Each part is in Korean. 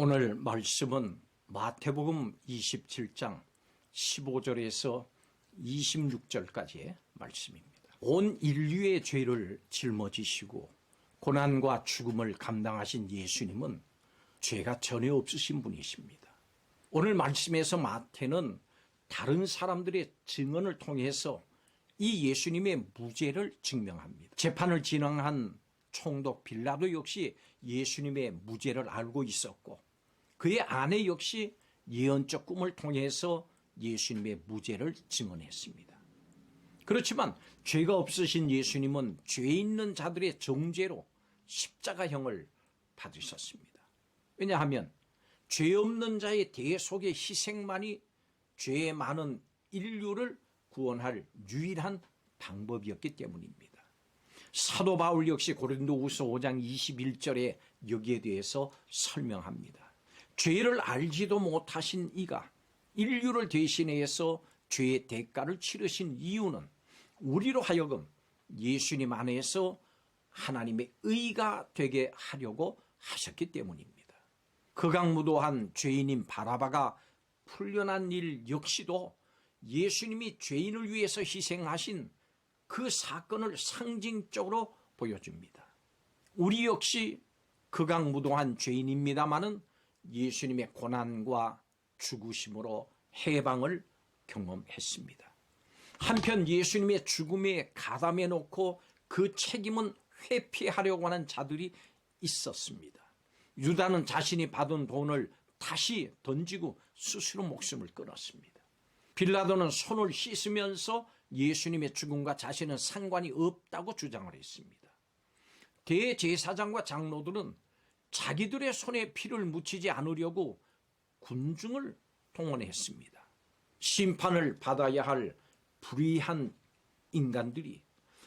오늘 말씀은 마태복음 27장 15절에서 26절까지의 말씀입니다. 온 인류의 죄를 짊어지시고 고난과 죽음을 감당하신 예수님은 죄가 전혀 없으신 분이십니다. 오늘 말씀에서 마태는 다른 사람들의 증언을 통해서 이 예수님의 무죄를 증명합니다. 재판을 진행한 총독 빌라도 역시 예수님의 무죄를 알고 있었고 그의 아내 역시 예언적 꿈을 통해서 예수님의 무죄를 증언했습니다. 그렇지만 죄가 없으신 예수님은 죄 있는 자들의 정죄로 십자가형을 받으셨습니다. 왜냐하면 죄 없는 자의 대속의 희생만이 죄 많은 인류를 구원할 유일한 방법이었기 때문입니다. 사도 바울 역시 고린도후서 5장 21절에 여기에 대해서 설명합니다. 죄를 알지도 못하신 이가 인류를 대신해서 죄의 대가를 치르신 이유는 우리로 하여금 예수님 안에서 하나님의 의가 되게 하려고 하셨기 때문입니다. 극악무도한 죄인인 바라바가 풀려난 일 역시도 예수님이 죄인을 위해서 희생하신 그 사건을 상징적으로 보여줍니다. 우리 역시 극악무도한 죄인입니다마는 예수님의 고난과 죽으심으로 해방을 경험했습니다. 한편 예수님의 죽음에 가담해 놓고 그 책임은 회피하려고 하는 자들이 있었습니다. 유다는 자신이 받은 돈을 다시 던지고 스스로 목숨을 끊었습니다. 빌라도는 손을 씻으면서 예수님의 죽음과 자신은 상관이 없다고 주장을 했습니다. 대제사장과 장로들은 자기들의 손에 피를 묻히지 않으려고 군중을 동원했습니다. 심판을 받아야 할 불의한 인간들이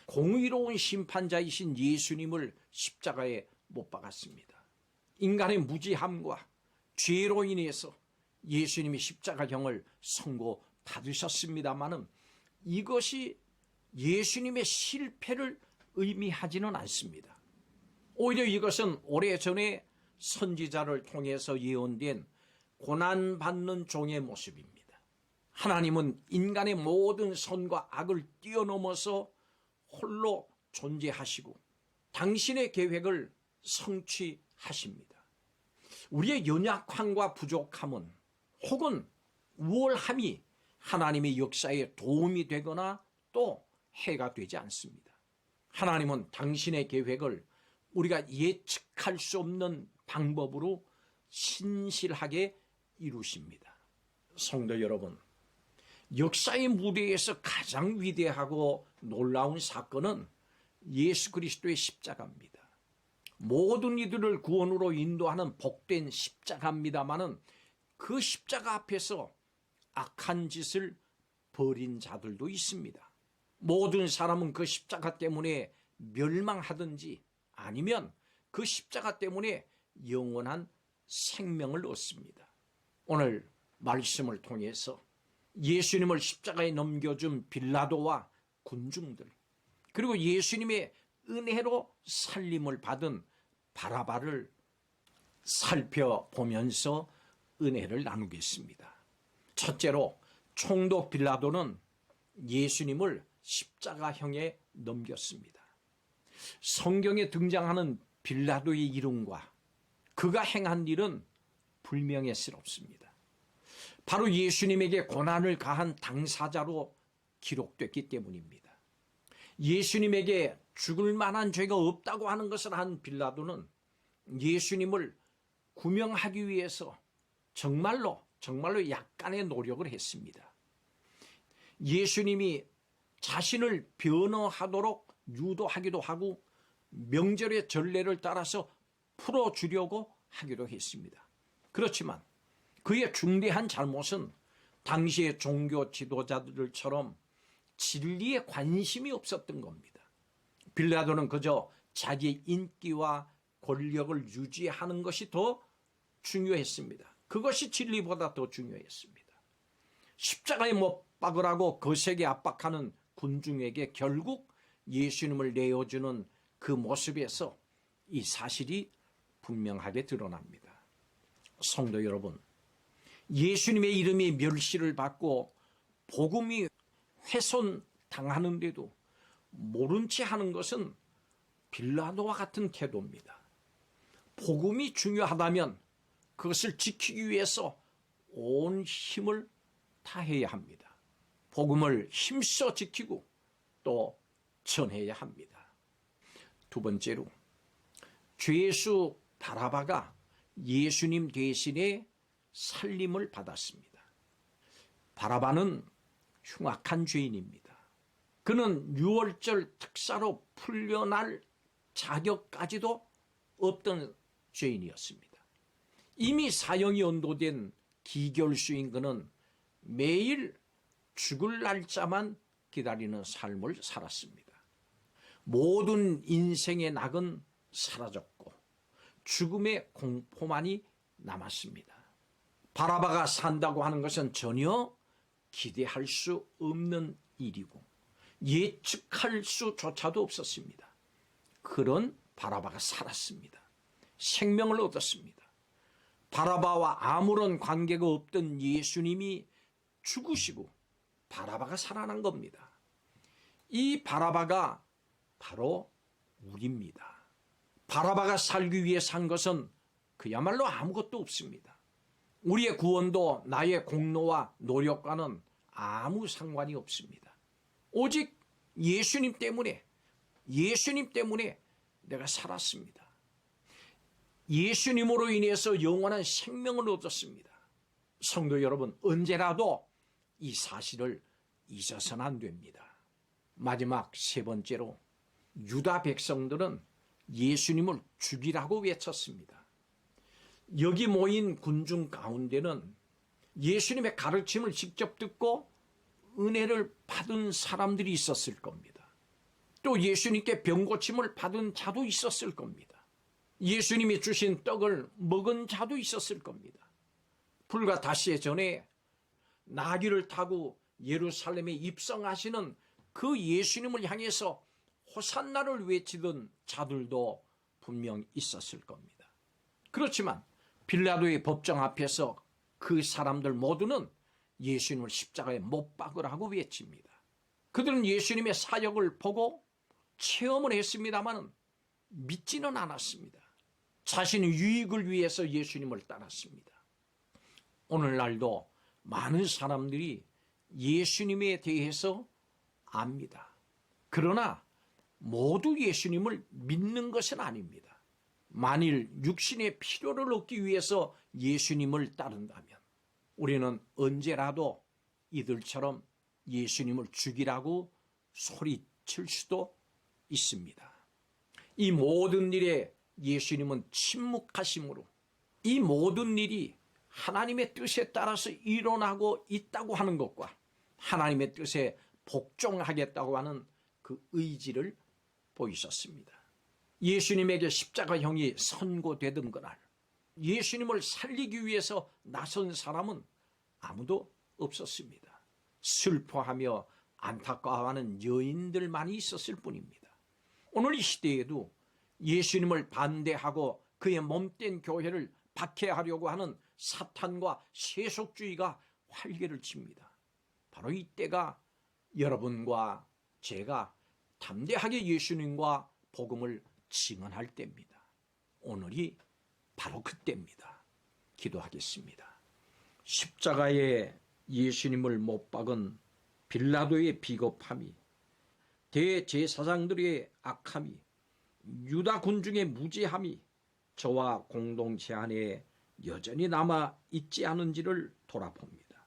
공의로운 심판자이신 예수님을 십자가에 못 박았습니다. 인간의 무지함과 죄로 인해서 예수님이 십자가형을 선고받으셨습니다마는 이것이 예수님의 실패를 의미하지는 않습니다. 오히려 이것은 오래전에 선지자를 통해서 예언된 고난받는 종의 모습입니다. 하나님은 인간의 모든 선과 악을 뛰어넘어서 홀로 존재하시고 당신의 계획을 성취하십니다. 우리의 연약함과 부족함은 혹은 우월함이 하나님의 역사에 도움이 되거나 또 해가 되지 않습니다. 하나님은 당신의 계획을 우리가 예측할 수 없는 방법으로 신실하게 이루십니다. 성도 여러분, 역사의 무대에서 가장 위대하고 놀라운 사건은 예수 그리스도의 십자가입니다. 모든 이들을 구원으로 인도하는 복된 십자가입니다마는 그 십자가 앞에서 악한 짓을 벌인 자들도 있습니다. 모든 사람은 그 십자가 때문에 멸망하든지 아니면 그 십자가 때문에 영원한 생명을 얻습니다. 오늘 말씀을 통해서 예수님을 십자가에 넘겨준 빌라도와 군중들, 그리고 예수님의 은혜로 살림을 받은 바라바를 살펴보면서 은혜를 나누겠습니다. 첫째로 총독 빌라도는 예수님을 십자가형에 넘겼습니다. 성경에 등장하는 빌라도의 이름과 그가 행한 일은 불명예스럽습니다. 바로 예수님에게 고난을 가한 당사자로 기록됐기 때문입니다. 예수님에게 죽을 만한 죄가 없다고 하는 것을 한 빌라도는 예수님을 구명하기 위해서 정말로 약간의 노력을 했습니다. 예수님이 자신을 변호하도록 유도하기도 하고 명절의 전례를 따라서 풀어주려고 하기도 했습니다. 그렇지만 그의 중대한 잘못은 당시의 종교 지도자들처럼 진리에 관심이 없었던 겁니다. 빌라도는 그저 자기의 인기와 권력을 유지하는 것이 더 중요했습니다. 그것이 진리보다 더 중요했습니다. 십자가에 못 박으라고 거세게 압박하는 군중에게 결국 예수님을 내어주는 그 모습에서 이 사실이 분명하게 드러납니다. 성도 여러분, 예수님의 이름이 멸시를 받고 복음이 훼손당하는데도 모른 채 하는 것은 빌라도와 같은 태도입니다. 복음이 중요하다면 그것을 지키기 위해서 온 힘을 다해야 합니다. 복음을 힘써 지키고 또 전해야 합니다. 두 번째로, 죄수 바라바가 예수님 대신에 살림을 받았습니다. 바라바는 흉악한 죄인입니다. 그는 유월절 특사로 풀려날 자격까지도 없던 죄인이었습니다. 이미 사형이 연도된 기결수인 그는 매일 죽을 날짜만 기다리는 삶을 살았습니다. 모든 인생의 낙은 사라졌고 죽음의 공포만이 남았습니다. 바라바가 산다고 하는 것은 전혀 기대할 수 없는 일이고 예측할 수조차도 없었습니다. 그런 바라바가 살았습니다. 생명을 얻었습니다. 바라바와 아무런 관계가 없던 예수님이 죽으시고 바라바가 살아난 겁니다. 이 바라바가 바로 우리입니다. 바라바가 살기 위해 산 것은 그야말로 아무것도 없습니다. 우리의 구원도 나의 공로와 노력과는 아무 상관이 없습니다. 오직 예수님 때문에 내가 살았습니다. 예수님으로 인해서 영원한 생명을 얻었습니다. 성도 여러분, 언제라도 이 사실을 잊어서는 안 됩니다. 마지막 세 번째로, 유다 백성들은 예수님을 죽이라고 외쳤습니다. 여기 모인 군중 가운데는 예수님의 가르침을 직접 듣고 은혜를 받은 사람들이 있었을 겁니다. 또 예수님께 병고침을 받은 자도 있었을 겁니다. 예수님이 주신 떡을 먹은 자도 있었을 겁니다. 불과 닷새 전에 나귀를 타고 예루살렘에 입성하시는 그 예수님을 향해서 호산나를 외치던 자들도 분명 있었을 겁니다. 그렇지만 빌라도의 법정 앞에서 그 사람들 모두는 예수님을 십자가에 못 박으라고 외칩니다. 그들은 예수님의 사역을 보고 체험을 했습니다만 믿지는 않았습니다. 자신의 유익을 위해서 예수님을 따랐습니다. 오늘날도 많은 사람들이 예수님에 대해서 압니다. 그러나 모두 예수님을 믿는 것은 아닙니다. 만일 육신의 필요를 얻기 위해서 예수님을 따른다면 우리는 언제라도 이들처럼 예수님을 죽이라고 소리칠 수도 있습니다. 이 모든 일에 예수님은 침묵하심으로 이 모든 일이 하나님의 뜻에 따라서 일어나고 있다고 하는 것과 하나님의 뜻에 복종하겠다고 하는 그 의지를 보이셨습니다. 예수님에게 십자가형이 선고되던 그날 예수님을 살리기 위해서 나선 사람은 아무도 없었습니다. 슬퍼하며 안타까워하는 여인들만이 있었을 뿐입니다. 오늘 이 시대에도 예수님을 반대하고 그의 몸된 교회를 박해하려고 하는 사탄과 세속주의가 활개를 칩니다. 바로 이때가 여러분과 제가 담대하게 예수님과 복음을 증언할 때입니다. 오늘이 바로 그때입니다. 기도하겠습니다. 십자가에 예수님을 못 박은 빌라도의 비겁함이, 대제사장들의 악함이, 유다 군중의 무지함이 저와 공동체 안에 여전히 남아 있지 않은지를 돌아봅니다.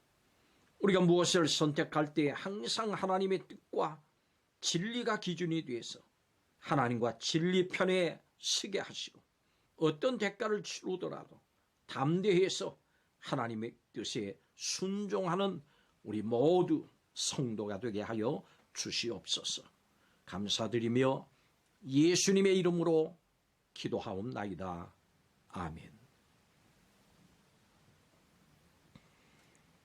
우리가 무엇을 선택할 때 항상 하나님의 뜻과 진리가 기준이 돼서 하나님과 진리 편에 서게 하시고 어떤 대가를 치르더라도 담대해서 하나님의 뜻에 순종하는 우리 모두 성도가 되게 하여 주시옵소서. 감사드리며 예수님의 이름으로 기도하옵나이다. 아멘.